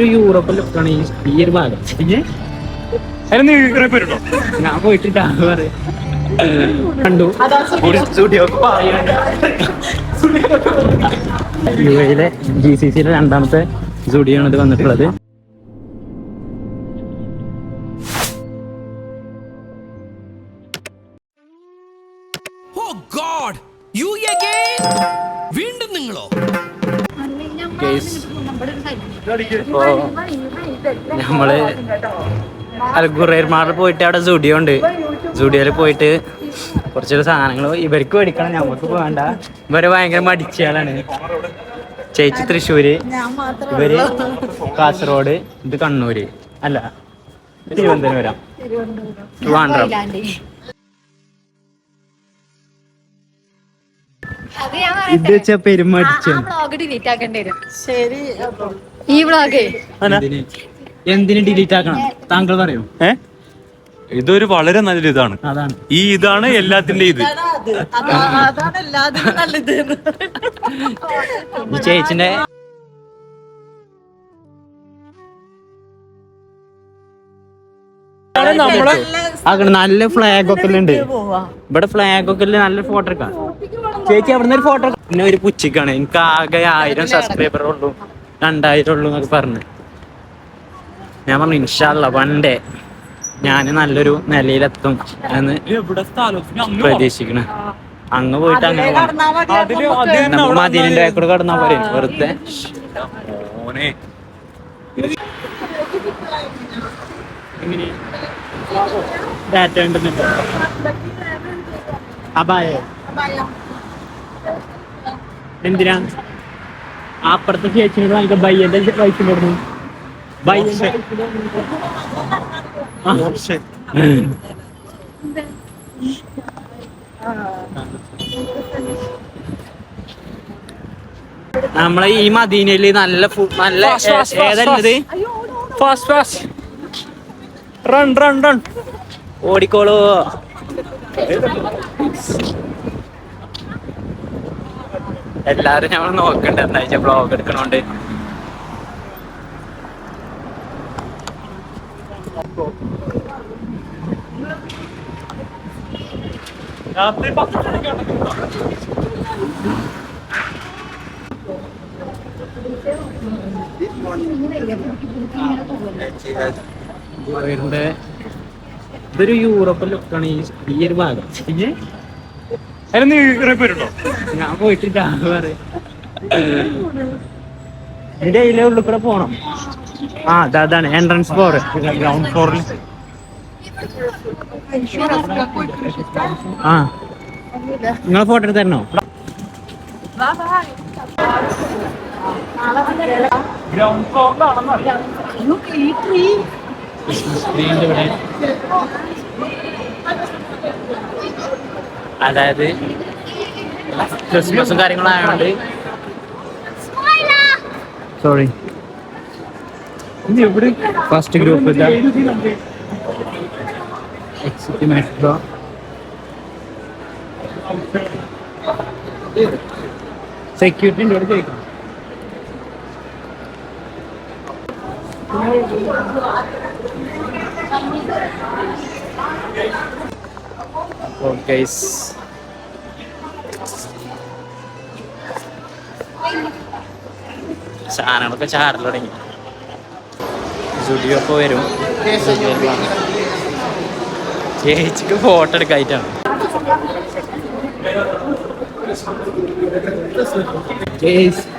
ഇതൊരു യൂറോപ്യൻ ലുക്കാണ് ഈ ഒരു ഭാഗം. ഞാൻ പോയിട്ടില്ല കണ്ടു. യുഎയിലെ GCCയിലെ രണ്ടാമത്തെ സ്റ്റുഡിയോ ആണ് ഇത് വന്നിട്ടുള്ളത്. നമ്മള് അൽഗുറേർമാറിൽ പോയിട്ട് അവിടെ സ്റ്റുഡിയോ ഉണ്ട്. സ്റ്റുഡിയോയിൽ പോയിട്ട് കുറച്ചൊരു സാധനങ്ങൾ ഇവർക്ക് മേടിക്കണം, ഞമ്മക്ക് വേണ്ട. ഇവര് ഭയങ്കര മടിച്ചാലാണ്. ചേച്ചി തൃശ്ശൂര്, ഇവര് കാസർഗോഡ്, ഇത് കണ്ണൂര്, അല്ല തിരുവനന്തപുരം, ട്രിവാൻഡ്രം. ഇത് വെച്ചാ പെരുമടിച്ചു. എന്തിന് ഡിലീറ്റ് ആക്കണം താങ്കൾ പറയൂ? ഇതൊരു വളരെ നല്ലൊരു ഇതാണ്. ഇതാണ് എല്ലാത്തിന്റെ ഇത്. ചേച്ചിന്റെ നല്ല ഫ്ലാഗ് ഒക്കെ ഉണ്ട് ഇവിടെ. ഫ്ലാഗ് ഒക്കെ നല്ല ഫോട്ടോ എടുക്കാം. ചേച്ചി അവിടുന്ന് ഒരു ഫോട്ടോ. പിന്നെ ഒരു പുച്ചിക്കാണ്, എനിക്ക് ആകെ 1000 സബ്സ്ക്രൈബർ ഉള്ളൂ, 2000 ഉള്ളൂ എന്നൊക്കെ പറഞ്ഞു. ഞാൻ പറഞ്ഞു ഇൻഷാ അല്ലാഹ് വൺഡേ ഞാൻ നല്ലൊരു നിലയിലെത്തും എന്ന് പ്രതീക്ഷിക്കണേ. അങ്ങ് പോയിട്ട് അങ്ങനെ മദീനന്റെ കൂടെ കടന്നാ പോരെ വെറുതെ. ഡാറ്റ ഉണ്ടെന്നിട്ട് എന്തിനാ അപ്പുറത്തെ ചേച്ചിനോട് നമുക്ക് ബയ്യന്റെ പൈസ കൊടുക്കുന്നു. നമ്മളെ ഈ മദീനയില് നല്ല നല്ല ഏതല്ലത് ഓടിക്കോളൂ. എല്ലാരും ഞമ്മൾ നോക്കണ്ട എന്താ വെച്ചാ ബ്ലോഗ് എടുക്കണോണ്ട്. ഇതൊരു യൂറോപ്യൻ ലുക്കാണ് ഈ ഒരു ഭാഗം. ഞാൻ പോയിട്ടില്ല ഇതിന്റെ അതിലെ ഉള്ളിൽ കൂടെ പോണം. അതാണ് എൻട്രൻസ് ഫ്ലോർ. ഗ്രൗണ്ട് ഫ്ലോറിൽ നിങ്ങളെ ഫോട്ടോ എടുത്ത് തരണോ? അതായത് ക്രിസ്മസും കാര്യങ്ങളും ആയതുകൊണ്ട് sorry. First group exit metro. സെക്യൂരിറ്റിൻ്റെ കൂടെ ചോദിക്കണം. സാധനങ്ങളൊക്കെ ചാടൽ തുടങ്ങി. സ്റ്റുഡിയോ ഒക്കെ വരും. ചേച്ചിക്ക് ഫോട്ടോ എടുക്കായിട്ടാണ്.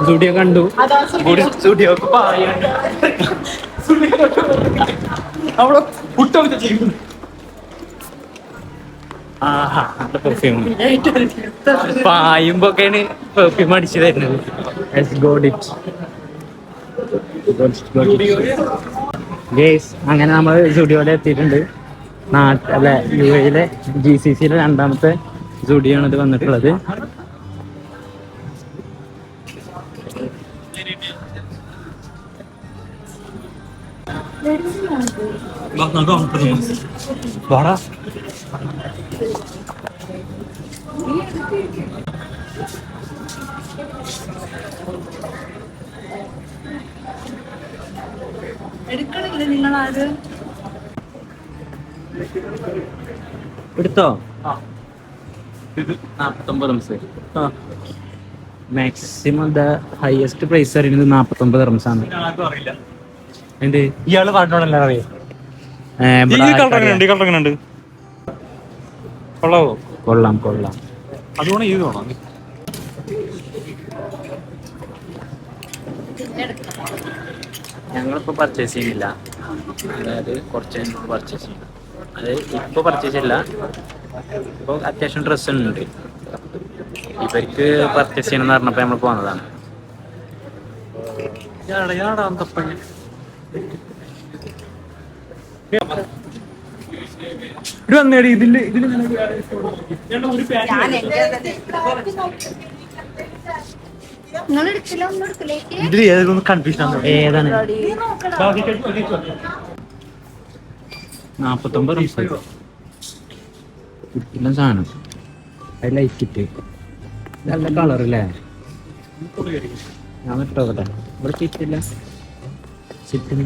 സ്റ്റുഡിയോ കണ്ടു. സ്റ്റുഡിയോ പെർഫ്യൂം പായുമ്പോക്കെയാണ് പെർഫ്യൂം അടിച്ചു തരുന്നത്. അങ്ങനെ നമ്മൾ സ്റ്റുഡിയോയിൽ എത്തിയിട്ടുണ്ട്. അല്ല യുഎയിലെ GCCയിലെ രണ്ടാമത്തെ സ്റ്റുഡിയോ ആണ് ഇത് വന്നിട്ടുള്ളത്. എടുത്തോ? 49 റംസ്. മാക്സിമം ദ ഹയസ്റ്റ് പ്രൈസ് അറിയുന്നത് 49 റംസാണ്. എന്ത് ഇയാള് കാട്ടണല്ലോ അറിയാം. കൊള്ളാം കൊള്ളാം. അതുകൊണ്ട് ഇത് വേണം. ഞങ്ങളിപ്പോൾ പർച്ചേസ് ചെയ്യുന്നില്ല, അതായത് കുറച്ച് പർച്ചേസ് ചെയ്യും. അത് ഇപ്പോൾ പർച്ചേസ് ചെയ്യില്ല. ഇപ്പോൾ അത്യാവശ്യം ഡ്രസ്സ് ഉണ്ട്, ഇവർക്ക് പർച്ചേസ് ചെയ്യണമെന്ന് പറഞ്ഞപ്പോൾ നമ്മൾ പോകുന്നതാണ്. ഏതാണ് 49 റംസ് കിട്ടില്ല സാധനം. അത് ലൈറ്റ് നല്ല കളറല്ലേ? ഞാൻ ഇട്ടോക്കട്ടെ. ഇവിടെ ചിറ്റില്ല, ചിറ്റിന്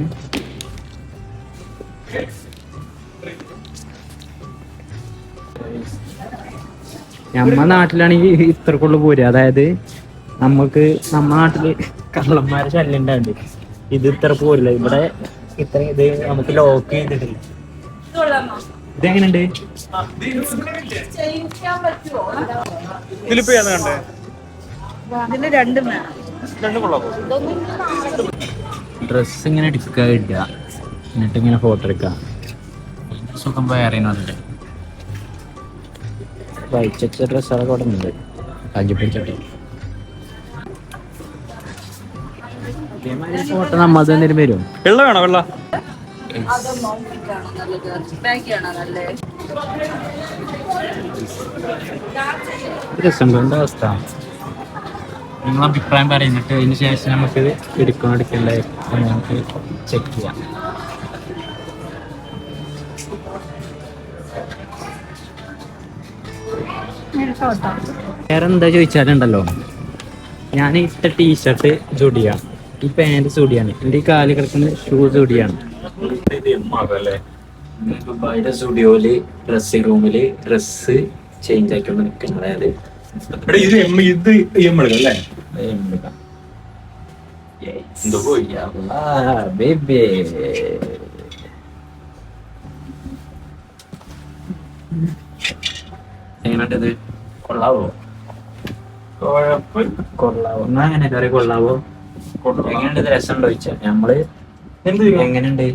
നമ്മ നാട്ടിലാണെങ്കിൽ ഇത്രക്കുള്ള പോരുക. അതായത് നമുക്ക് നമ്മുടെ നാട്ടില് കള്ളന്മാരെ ശല്യം ഉണ്ടാണ്ട്, ഇത് ഇത്ര പോരില്ല. ഇവിടെ ഇത്ര ഇത് നമുക്ക് ലോക്ക് ചെയ്തിട്ടില്ല. ഇതെങ്ങനെയുണ്ട്? ഡ്രസ് ഇങ്ങനെ എടുക്കുക, ഇടുക, എന്നിട്ട് ഇങ്ങനെ ഫോട്ടോ എടുക്കുക. സുഖം വേറെ വൈച്ച ഡ്രസ്സൊക്കെ അവിടെ ഉണ്ട്. കാഞ്ചിപ്പിടിച്ചോട്ടെ ഫോട്ടോ നമ്മൾ എന്തെങ്കിലും വരും. വെള്ള വേണോ? വെള്ള രസമുണ്ട് അവസ്ഥ. നിങ്ങൾ അഭിപ്രായം പറയുന്നിട്ട് അതിന് ശേഷം നമുക്ക് എടുക്കണോ എടുക്കണ്ടേ നമുക്ക് ചെക്ക് ചെയ്യാം. വേറെ എന്താ ചോദിച്ചാലുണ്ടല്ലോ, ഞാൻ ഇട്ട ടീഷർട്ട് ജുഡിയാണ്, ഈ പാൻറ് ജുഡിയാണ്, എൻ്റെ ഈ കാല് കിടക്കുന്ന ഷൂ ജുഡിയാണ്. ദുബായിയുടെ സ്റ്റുഡിയോയില് ഡ്രസ്സിംഗ് റൂമില് ഡ്രസ്സ് ചേഞ്ച് ആക്കിക്കൊണ്ട് നിൽക്കുന്നത്. അതായത് എങ്ങനെയുണ്ടത്? കൊള്ളാവോ? കൊള്ളാവോ? എന്നാ അങ്ങനെ കറി കൊള്ളാവോ? എങ്ങനെയുണ്ട്? രസമുണ്ടോ ചോദിച്ചാ നമ്മള് എങ്ങനെയുണ്ട്?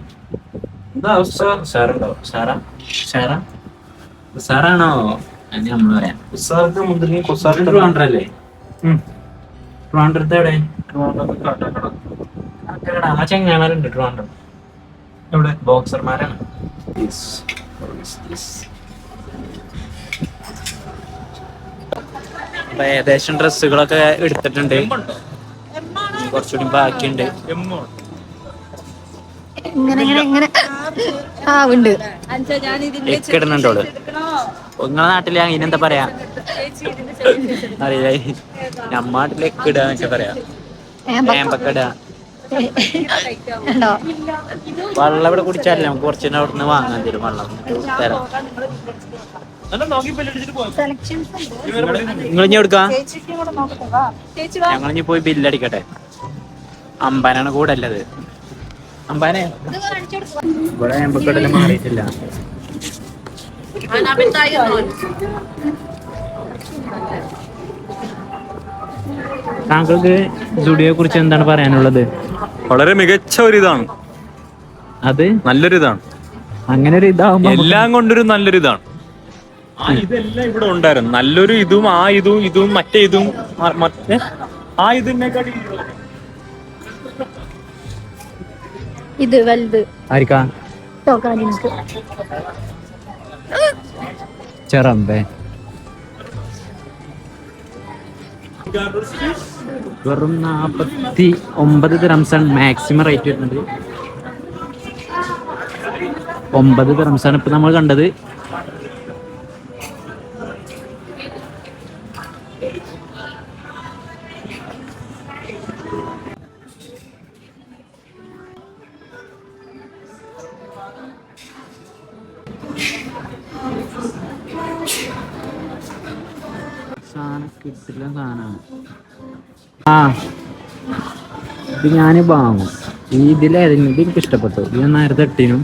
സാറുണ്ടോ? സാറാണോ? അതിന് നമ്മള് പറയാം. ട്രിവാൻഡ്രല്ലേ? ട്രിവാൻഡ്രത്ത് എവിടെ? ആ ചെങ്ങാമാരുണ്ട് ട്രിവാൻഡ്രം. എവിടെ? ബോക്സർമാരാണ്. അപ്പൊ ഏകദേശം ഡ്രസ്സുകളൊക്കെ എടുത്തിട്ടുണ്ട്, കുറച്ചുകൂടി ബാക്കിയുണ്ട്. എക്കിടുന്നുണ്ടോള്. നിങ്ങളെ നാട്ടില് അതിനെന്താ പറയാ അറിയില്ല. നമ്മ നാട്ടില് എക്കിടുക പറയാ, ഏമ്പക്കിടുക. വെള്ളം ഇവിടെ കുടിച്ചാലേ നമുക്ക് കുറച്ചിട്ട് അവിടെ നിന്ന് വാങ്ങാൻ തരും വെള്ളം തരാം. നിങ്ങളിഞ്ഞി എടുക്കാ? ഞങ്ങളിഞ്ഞി പോയി ബില്ലടിക്കട്ടെ. അമ്പാനാണ് കൂടെ അല്ലത്. അമ്പാനെ ഇവിടെ ഏമ്പക്കടല് മാറിയിട്ടില്ല. താങ്കൾക്ക് ജുഡിയോയെ കുറിച്ച് എന്താണ് പറയാനുള്ളത്? വളരെ മികച്ച ഒരു ഇതാണ്, അത് നല്ലൊരിതാണ്. അങ്ങനെ ഒരു ഇതാവുമ്പോ എല്ലാം കൊണ്ടൊരു നല്ലൊരിതാണ്. ഇതെല്ലാം ഇവിടെ ഉണ്ടായിരുന്നു. നല്ലൊരു ഇതും ആ ഇതും മറ്റേ ഇതും മറ്റേ ആ ഇതിനെക്കാട്ടി ഇത് വലുത് ആയിരിക്കാ ചെറമ്പേ. വെറും 49 ദിറംസാണ് മാക്സിമം റേറ്റ് വരുന്നത്. 9 ദിറംസാണ് ഇപ്പൊ നമ്മൾ കണ്ടത്. സാധനം കിട്ടില്ല സാധനമാണ്. ആ ഇത് ഞാൻ വാങ്ങും. ഇതിലേതെങ്കിലും ഇത് എനിക്ക് ഇഷ്ടപ്പെട്ടു. ഇത് ഞാൻ നേരത്തെ ഇട്ടിനും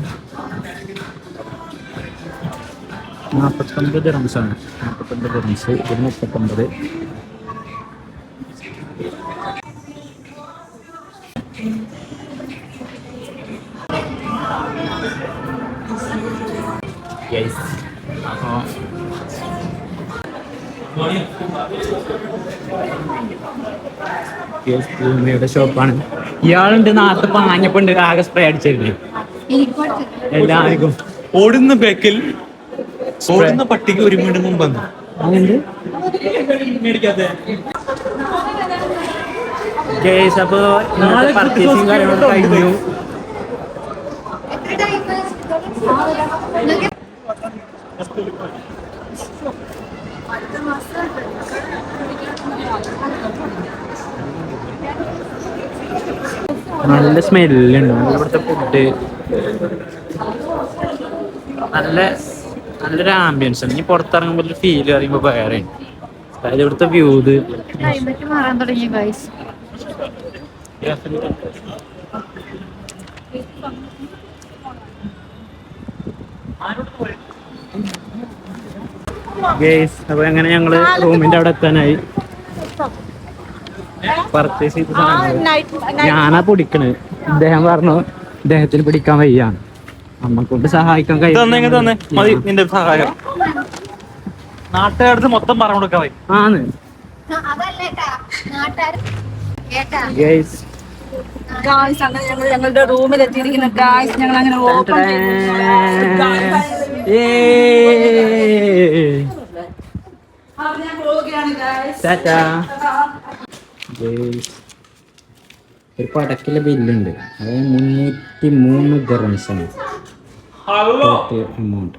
49 ദിർഹംസാണ്. 49 ദിർഹംസ്. ഇത് 39. യുടെ ഷോപ്പാണ്. ഇയാളുണ്ട് നാളത്തെ പാഞ്ഞപ്പുണ്ട് ആകെ സ്പ്രേ അടിച്ചിരുന്നു എല്ലാവർക്കും. ഓടുന്ന ബേക്കിൽ ഓടുന്ന പട്ടിക്ക് ഒരു മിനിറ്റ് മുമ്പ് വന്നു. അതുകൊണ്ട് ഗൈസ് അപ്പൊ ഇന്നത്തെ പർച്ചേസിങ് കാര്യങ്ങളൊക്കെ കഴിഞ്ഞു. നല്ല സ്മെല്ലുണ്ട്. ഇവിടുത്തെ ഫുഡ് നല്ലൊരു ആംബിയൻസ് ആണ്. ഇനി പുറത്തിറങ്ങുമ്പോൾ ഒരു ഫീൽ പറയുമ്പോൾ വേറെ അതായത് ഇവിടുത്തെ വ്യൂ ഇത് ക്ലൈമറ്റ് മാറാൻ തുടങ്ങി ഗൈസ്. ഗൈസ് അപ്പൊ അങ്ങനെ ഞങ്ങള് റൂമിന്റെ അവിടെ എത്താനായി. പർച്ചേസ് ചെയ്ത സാധനങ്ങൾ ഞാനാ പിടിക്കണ്. ഇദ്ദേഹം പറഞ്ഞു ഇദ്ദേഹത്തിന് പിടിക്കാൻ വയ്യാണ്. നമ്മക്കൊണ്ട് സഹായിക്കാൻ തന്നെ മതി നിന്റെ സഹായം. നാട്ടുകാർക്ക് മൊത്തം പറഞ്ഞു കൊടുക്കാൻ ആണ്. ഗൈസ് ഞങ്ങളുടെ റൂമിൽ എത്തിയിരിക്കുന്ന ഗായ്സ് ഞങ്ങൾ അങ്ങനെ ഓപ്പൺ ഒരു പടക്കിലെ ബില്ലുണ്ട്. അതായത് 303 ദിർഹംസാണ് എമൗണ്ട്.